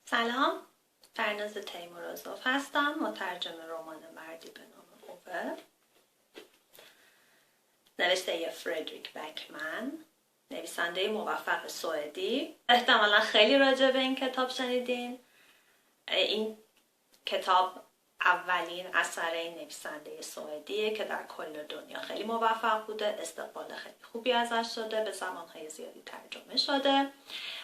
سلام، فرناز تیمورازوف هستم، مترجم رمان مردی به نام اوه نوشته فردریک بکمن، نویسنده موفق سوئدی. احتمالا خیلی راجع به این کتاب شنیدین. این کتاب اولین اثر این نویسنده سوئدیه که در کل دنیا خیلی موفق بوده، استقبال خیلی خوبی ازش شده، به زبانهای زیادی ترجمه شده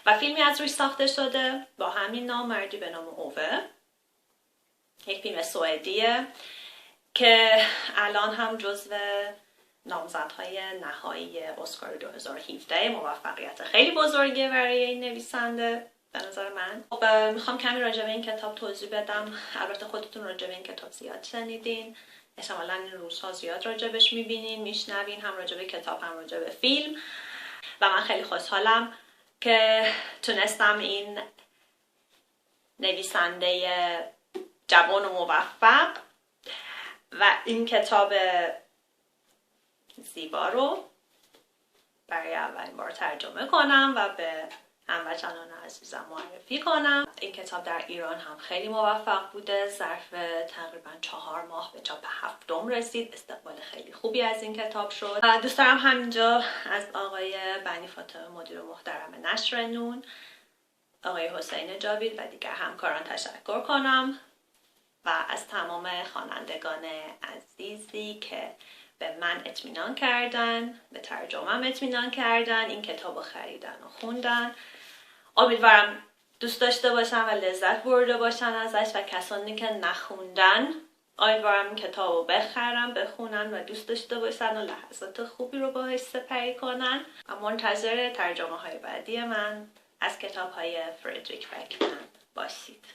و فیلمی از روش ساخته شده با همین نام، مردی به نام اوه. یک فیلم سوئدیه که الان هم جزو نامزدهای نهایی اسکار 2017. موفقیت خیلی بزرگه برای این نویسنده به نظر من. خب میخوام کمی راجع به این کتاب توضیح بدم. البته خودتون راجع به این کتاب زیاد شنیدین، احتمالاً این روزها زیاد راجبش میبینین، میشنوین، هم راجع به کتاب هم راجع به فیلم. و من خیلی خوشحالم که تونستم این نویسنده جوان و موفق و این کتاب زیبا رو برای اولین بار ترجمه کنم و به هموطنان عزیزم معرفی کنم. این کتاب در ایران هم خیلی موفق بوده، ظرف تقریبا 4 ماه به چاپ 7 رسید. استقبال خیلی خوبی از این کتاب شد. دوست دارم همینجا از آقای بنی فاطمه مدیر محترم نشر نون، آقای حسین جاوید و دیگر همکاران تشکر کنم و از تمام خوانندگان عزیزی که به من اطمینان کردن، به ترجمه‌ام اطمینان کردن، این کتابو خریدن و خوندن. امیدوارم دوست داشته باشن و لذت برده باشن ازش و کسانی که نخوندن امیدوارم این کتابو بخرن، بخونن و دوست داشته باشن و لحظات خوبی رو باهاش سپری کنن. و منتظر ترجمه های بعدی من از کتاب های فردریک بکمن باشید.